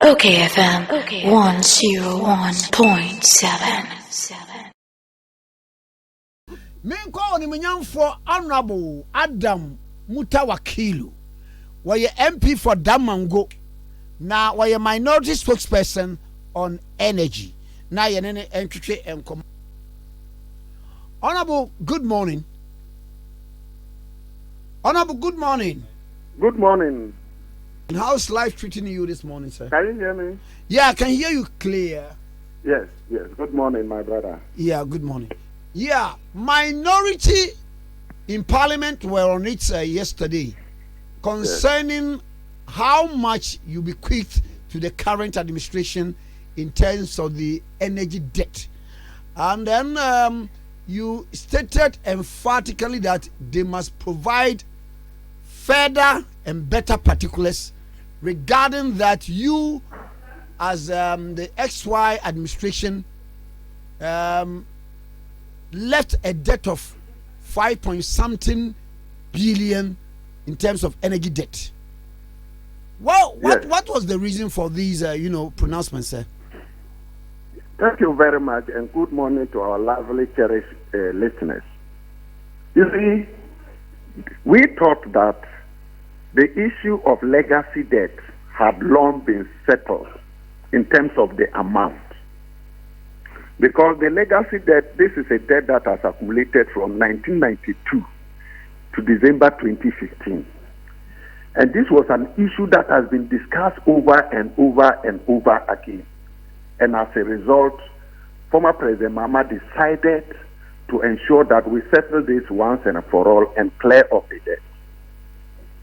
Okay, FM 101.7. Men call him for Honorable Adam Mutawakilu. Were you MP for Damango? Now, were you minority spokesperson on energy? Now, you're in entry and come. Honorable, good morning. Honorable, good morning. Good morning. And how's life treating you this morning, sir? Can you hear me? Yeah, I can hear you clear. Yes. Good morning, my brother. Yeah, good morning. Yeah, minority in parliament were on it yesterday concerning how much you bequeath to the current administration in terms of the energy debt. And then you stated emphatically that they must provide further and better particulars regarding that you as the XY administration left a debt of 5-point-something billion in terms of energy debt. Well, what was the reason for these pronouncements, sir? Thank you very much, and good morning to our lovely cherished listeners. You see, we thought that the issue of legacy debt had long been settled in terms of the amount. Because the legacy debt, this is a debt that has accumulated from 1992 to December 2015. And this was an issue that has been discussed over and over and over again. And as a result, former President Mahama decided to ensure that we settle this once and for all and clear up the debt.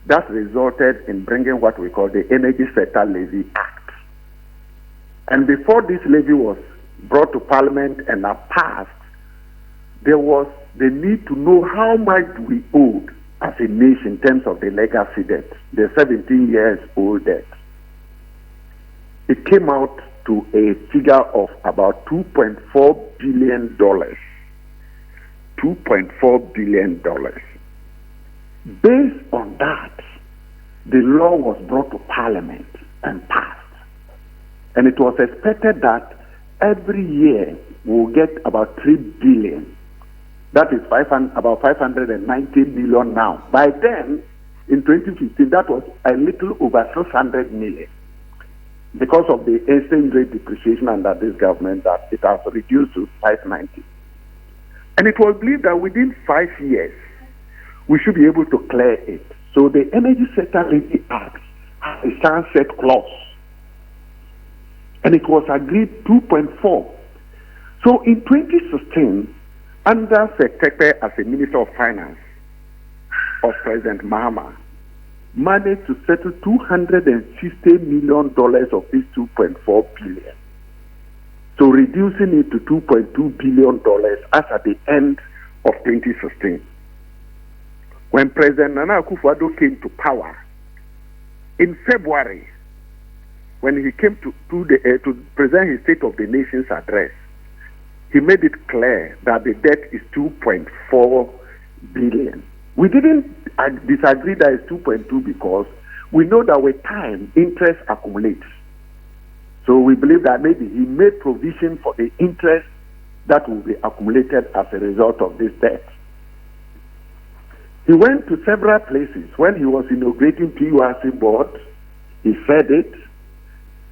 That resulted in bringing what we call the Energy Sector Levy Act. And before this levy was brought to Parliament and passed, there was the need to know how much we owed as a nation in terms of the legacy debt, the 17 years old debt. It came out to a figure of about $2.4 billion. $2.4 billion. Based on that, the law was brought to Parliament and passed. And it was expected that every year we'll get about $3 billion. That is about 590 million now. By then, in 2015, that was a little over 600 million. Because of the exchange rate depreciation under this government, that it has reduced to 590. And it was believed that within 5 years, we should be able to clear it. So the Energy Sector Levy Act has a sunset clause. And it was agreed 2.4. So in 2016, under Secretary as a Minister of Finance of President Mahama, managed to settle $250 million of this $2.4 billion. So reducing it to $2.2 billion as at the end of 2016. When President Nana Akufo-Addo came to power, in February, when he came to present his State of the Nation's address, he made it clear that the debt is $2.4 billion. We didn't disagree that it's 2.2 because we know that with time, interest accumulates. So we believe that maybe he made provision for the interest that will be accumulated as a result of this debt. He went to several places. When he was inaugurating PURC board, he said it.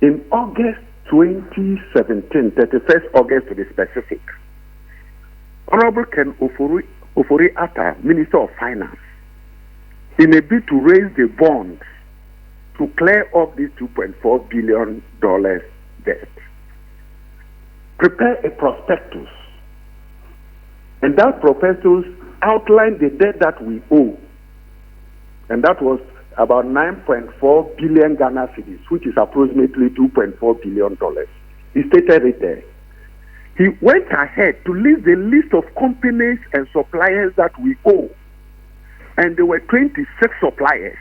In August 2017, 31st August to be specific, Honorable Ken Ofori-Atta, Minister of Finance, in a bid to raise the bonds to clear up this $2.4 billion debt, prepare a prospectus. And that prospectus outlined the debt that we owe. And that was about 9.4 billion Ghana cedis, which is approximately $2.4 billion. He stated it there. He went ahead to list the list of companies and suppliers that we owe. And there were 26 suppliers.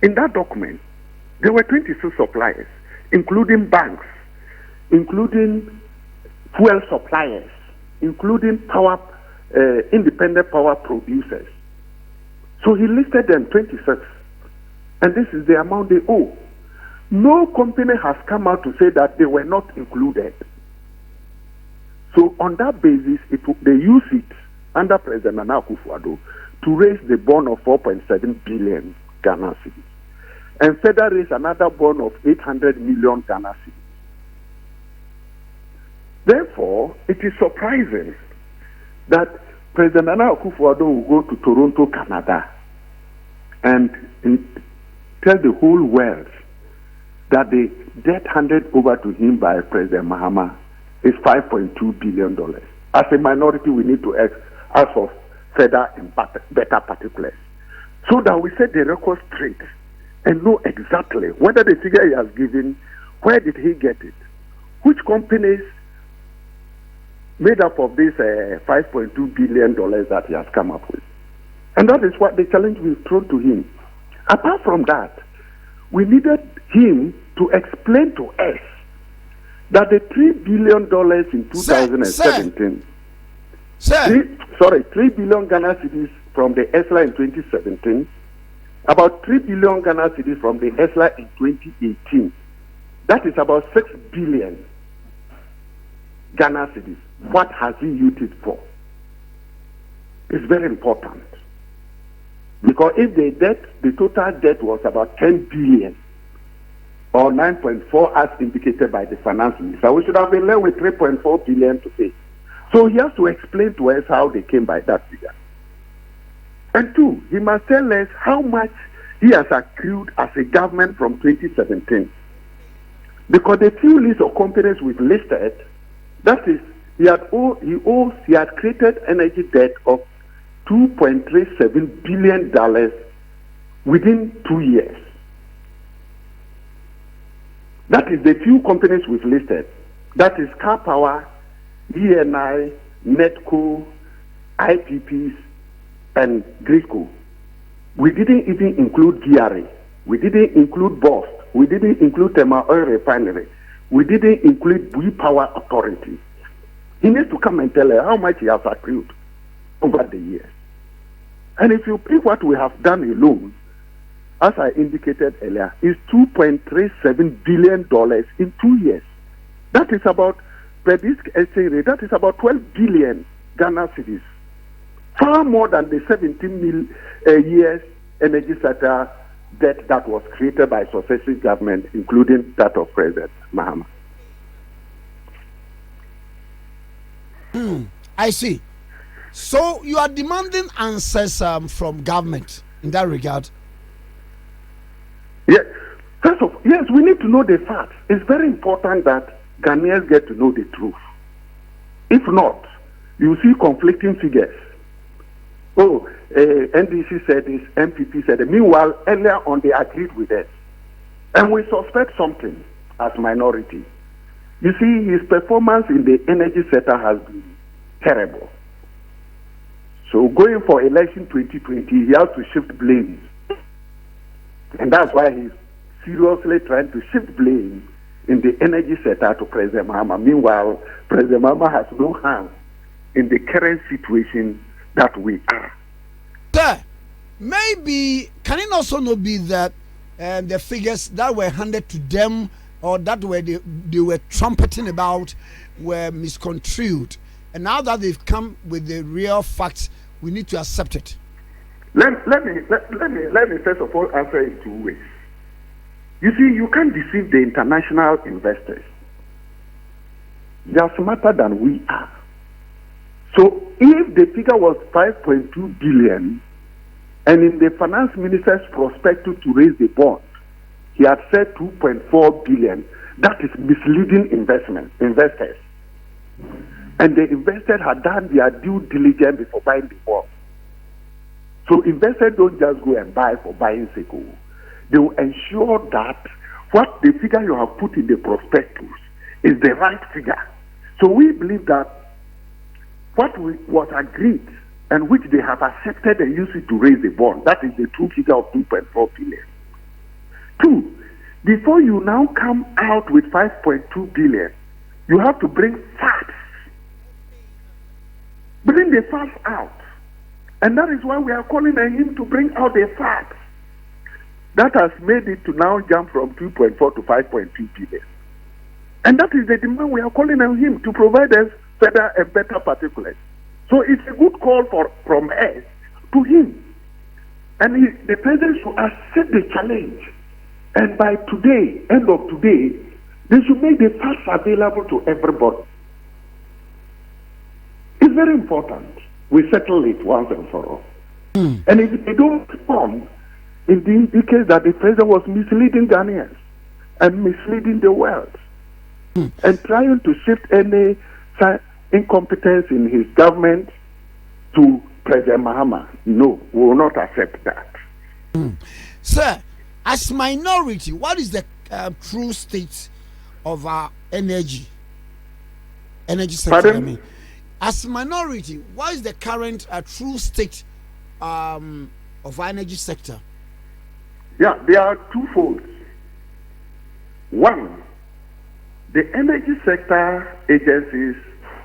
In that document, there were 26 suppliers, including banks, including fuel suppliers, including independent power producers. So he listed them 26. And this is the amount they owe. no company has come out to say that they were not included. So on that basis, they use it under President Nana Akufo-Addo to raise the bond of 4.7 billion Ghana cedis, and further raise another bond of 800 million Ghana cedis. Therefore, it is surprising that President Nana Akufo-Addo will go to Toronto, Canada, and tell the whole world that the debt handed over to him by President Mahama is $5.2 billion. As a minority, we need to ask for further and better particulars, so that we set the record straight and know exactly whether the figure he has given, where did he get it, which companies made up of this $5.2 billion that he has come up with. And that is what the challenge we thrown to him. Apart from that, we needed him to explain to us that the $3 billion in 2017, $3 billion Ghana cedis from the ESLA in 2017, about 3 billion Ghana cedis from the ESLA in 2018. That is about 6 billion Ghana cedis. What has he used it for? It's very important. Because if the total debt was about 10 billion or 9.4 as indicated by the finance minister, we should have been left with 3.4 billion to pay. So he has to explain to us how they came by that figure. And two, he must tell us how much he has accrued as a government from 2017. Because the few list of companies we've listed, that is, he had created energy debt of $2.37 billion within 2 years. That is the few companies we've listed. That is Car Power, ENI, Netco, IPPs, and Grisco. We didn't even include GRA. We didn't include BOST. We didn't include Tema Oil Refinery. We didn't include Bui Power Authority. He needs to come and tell her how much he has accrued over the years. And if you pick what we have done alone, as I indicated earlier, is $2.37 billion in 2 years. That is about, per this exchange rate, that is about 12 billion Ghana cedis. Far more than the 17 years energy sector debt that was created by successive governments, including that of President Mahama. I see. So you are demanding answers from government in that regard? Yes. First of all, yes, we need to know the facts. It's very important that Ghanaians get to know the truth. If not, you see conflicting figures. Oh, NDC said this, MPP said it. Meanwhile, earlier on, they agreed with us. And we suspect something as minority. You see, his performance in the energy sector has been terrible. So going for election 2020, he has to shift blame. And that's why he's seriously trying to shift blame in the energy sector to President Mahama. Meanwhile, President Mahama has no hand in the current situation that we are. Sir, maybe, can it also not be that the figures that were handed to them or that they were trumpeting about were misconstrued? And now that they've come with the real facts, we need to accept it. Let me first of all answer in two ways. You see, you can't deceive the international investors. They are smarter than we are. So if the figure was 5.2 billion, and in the finance minister's prospectus to raise the bond, he had said 2.4 billion, that is misleading investors. And the investors had done their due diligence before buying the bond. So investors don't just go and buy for buying sake. They will ensure that what the figure you have put in the prospectus is the right figure. So we believe that what was agreed and which they have accepted and used it to raise the bond, that is the true figure of 2.4 billion. Two, before you now come out with 5.2 billion, you have to bring facts. Bring the facts out. And that is why we are calling on him to bring out the facts. that has made it to now jump from 2.4 to 5.2 billion. And that is the demand we are calling on him to provide us further and better particulars. So it's a good call from us to him. And the president should accept the challenge. And by today, end of today, they should make the facts available to everybody. It's very important we settle it once and for all. And if they don't respond, it indicates that the president was misleading Ghanaians and misleading the world and trying to shift any incompetence in his government to President Mahama. No, we will not accept that. Sir, as minority, what is the true state of our energy sector? Pardon? I mean, as minority, what is the current true state of our energy sector? Yeah, there are twofold. One, the energy sector agencies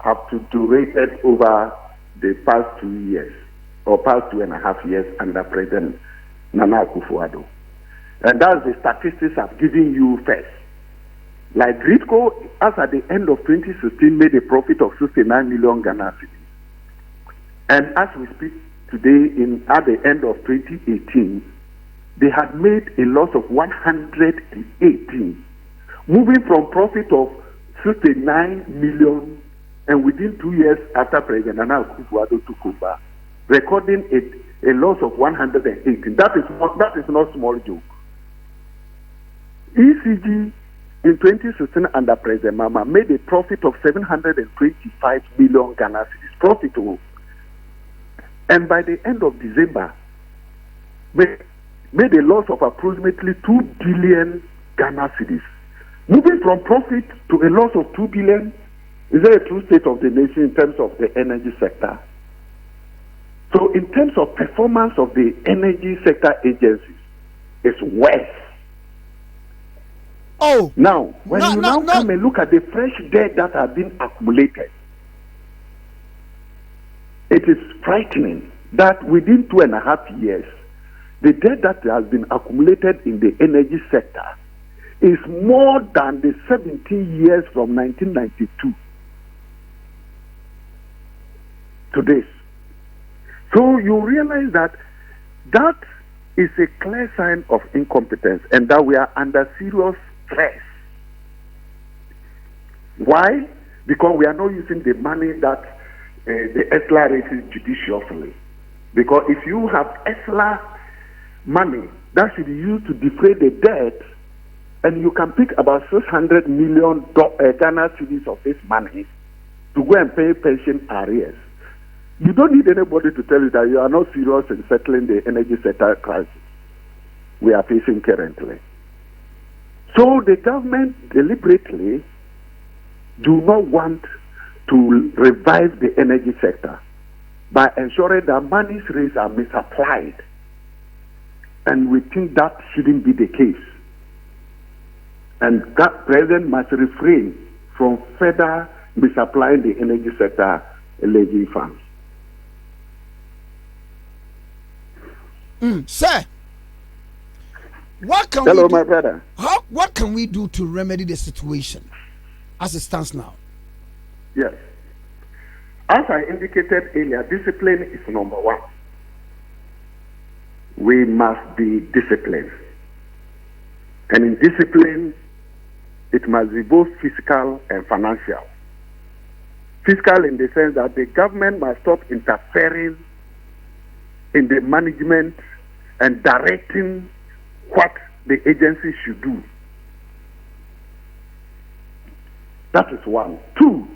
have rated over the past 2 years or past 2.5 years under President Nana Akufo-Addo. And that's the statistics I've given you first. Like Gridco, as at the end of 2016, made a profit of 69 million Ghana cedis. And as we speak today, at the end of 2018, they had made a loss of 118, moving from profit of 69 million, and within 2 years after President Nana Akufo-Addo took over, recording a loss of 118. That is not small joke. ECG in 2016 under President Mama made a profit of 725 million Ghana cedis, profitable. And by the end of December, made a loss of approximately 2 billion Ghana cedis. Moving from profit to a loss of 2 billion, is there a true state of the nation in terms of the energy sector? So in terms of performance of the energy sector agencies, it's worse. Oh, now, when you come and look at the fresh debt that has been accumulated, it is frightening that within 2.5 years, the debt that has been accumulated in the energy sector is more than the 17 years from 1992 to this. So you realize that is a clear sign of incompetence and that we are under serious stress. Why? Because we are not using the money that the ESLA raises judiciously. Because if you have ESLA money that should be used to defray the debt, and you can pick about 600 million Ghana cedis of this money to go and pay pension arrears, you don't need anybody to tell you that you are not serious in settling the energy sector crisis we are facing currently. So the government deliberately do not want to revive the energy sector by ensuring that monies raised are misapplied. And we think that shouldn't be the case. And that president must refrain from further misapplying the energy sector alleging funds. Sir, what can my brother. What can we do to remedy the situation as it stands now? Yes. As I indicated earlier, discipline is number one. We must be disciplined. And in discipline, it must be both physical and financial. Fiscal in the sense that the government must stop interfering in the management and directing what the agency should do. That is one. Two,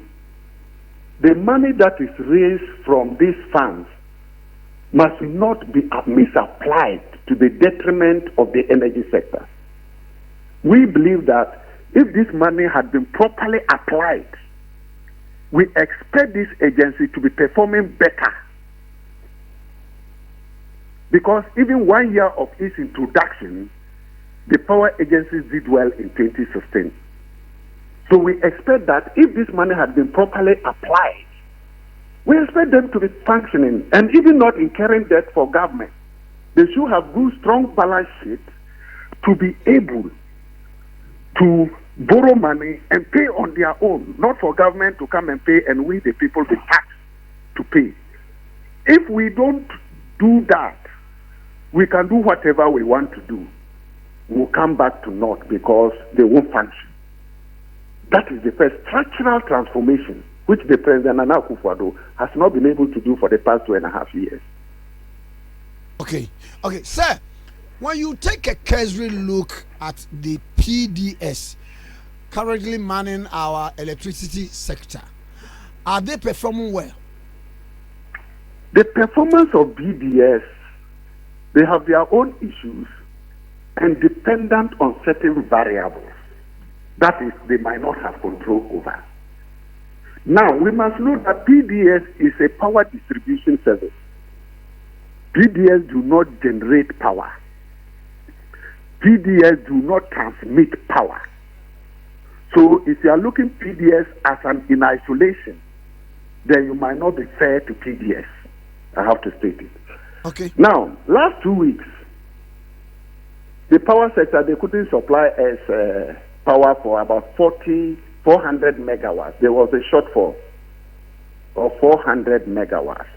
the money that is raised from these funds must not be misapplied to the detriment of the energy sector. We believe that if this money had been properly applied, we expect this agency to be performing better. Because even 1 year of its introduction, the power agencies did well in 2016. So we expect that if this money had been properly applied, we expect them to be functioning and even not incurring debt for government. They should have good, strong balance sheets to be able to borrow money and pay on their own, not for government to come and pay and we the people be taxed to pay. If we don't do that, we can do whatever we want to do. We'll come back to naught because they won't function. That is the first structural transformation which the President Nana Akufo-Addo has not been able to do for the past 2.5 years. Okay, sir, when you take a cursory look at the PDS currently manning our electricity sector, are they performing well? The performance of PDS, they have their own issues and dependent on certain variables. That is, they might not have control over. Now, we must know that PDS is a power distribution service. PDS do not generate power. PDS do not transmit power. So if you are looking PDS as in isolation, then you might not be fair to PDS. I have to state it. Okay. Now, last 2 weeks, the power sector, they couldn't supply us power for about 400 megawatts. There was a shortfall of 400 megawatts.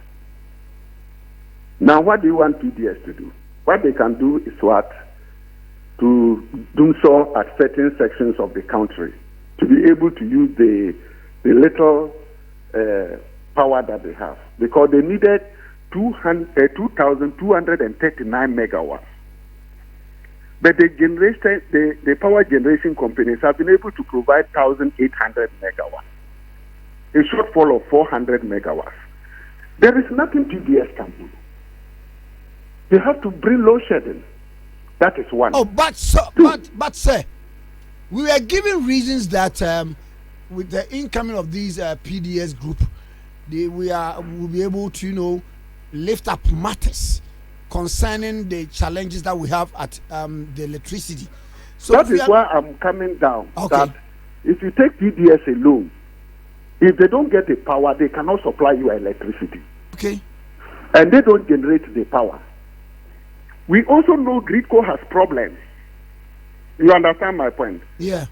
Now, what do you want PDS to do? What they can do is what? To do so at certain sections of the country, to be able to use the little power that they have. Because they needed 2,239 megawatts. But the power generation companies have been able to provide 1,800 megawatts. A shortfall of 400 megawatts. There is nothing PDS can do. They have to bring load shedding. That is one. Oh, but sir, we were given reasons that with the incoming of these PDS group, will be able to, lift up matters concerning the challenges that we have at the electricity. So that is why I'm coming down. Okay. That if you take PDS alone, if they don't get the power, they cannot supply you electricity. Okay. And they don't generate the power. We also know Gridco has problems. You understand my point? Yeah.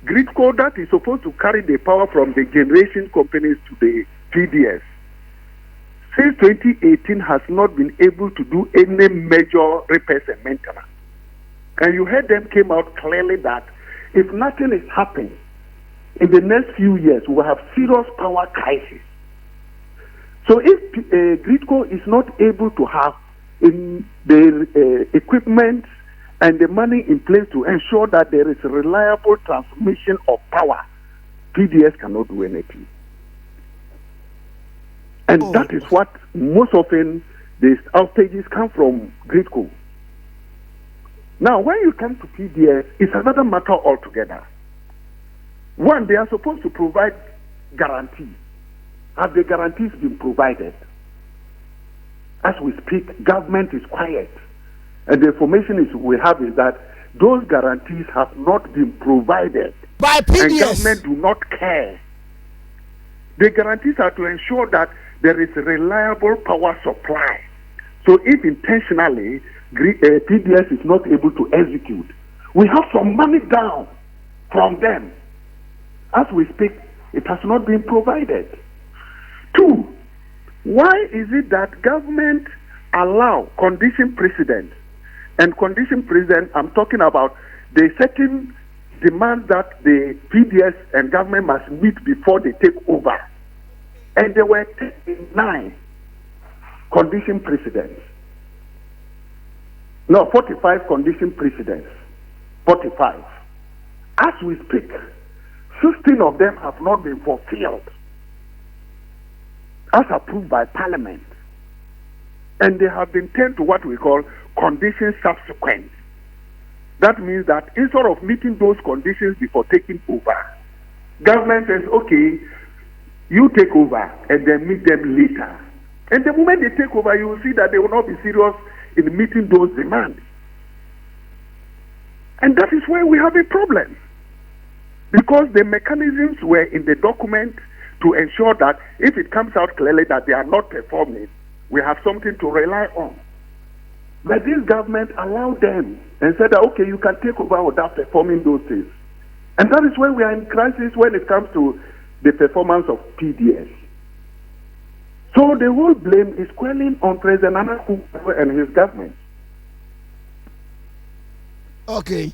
Gridco, that is supposed to carry the power from the generation companies to the PDS, since 2018 has not been able to do any major repairs and maintenance. And you heard them came out clearly that if nothing is happening in the next few years, we will have serious power crisis. So if Gridco is not able to have the equipment and the money in place to ensure that there is reliable transmission of power, PDS cannot do anything. And that is what most often these outages come from Gridco. Now, when you come to PDS, it's another matter altogether. One, they are supposed to provide guarantees. Have the guarantees been provided? As we speak, government is quiet. And the information we have is that those guarantees have not been provided. By PDS. And government do not care. The guarantees are to ensure that there is a reliable power supply. So if intentionally PDS is not able to execute, we have some money down from them. As we speak, it has not been provided. Two, why is it that government allow condition precedent? And condition precedent, I'm talking about the certain demands that the PDS and government must meet before they take over. And there were 39 condition precedents. No, 45 condition precedents. 45. As we speak, 16 of them have not been fulfilled as approved by Parliament. And they have been turned to what we call conditions subsequent. That means that instead of meeting those conditions before taking over, government says, okay, you take over and then meet them later. And the moment they take over, you will see that they will not be serious in meeting those demands. And that is where we have a problem. Because the mechanisms were in the document to ensure that if it comes out clearly that they are not performing, we have something to rely on. But this government allowed them and said that, okay, you can take over without performing those things. And that is why we are in crisis when it comes to the performance of PDS. So the whole blame is quelling on President Nana Akufo-Addo and his government. Okay.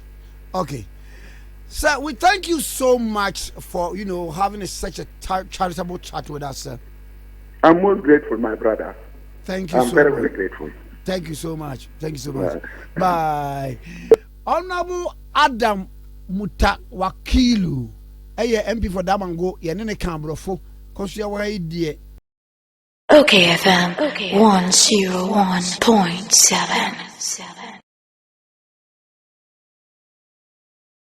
Sir, we thank you so much for, having such a charitable chat with us, sir. I'm most grateful, my brother. Thank you so much. I'm very, very grateful. Thank you so much. Bye. Honorable Adam Mutawakilu. MP for Damango, Yanene Cambrofo, Kosia dear. Okay, FM 101.7.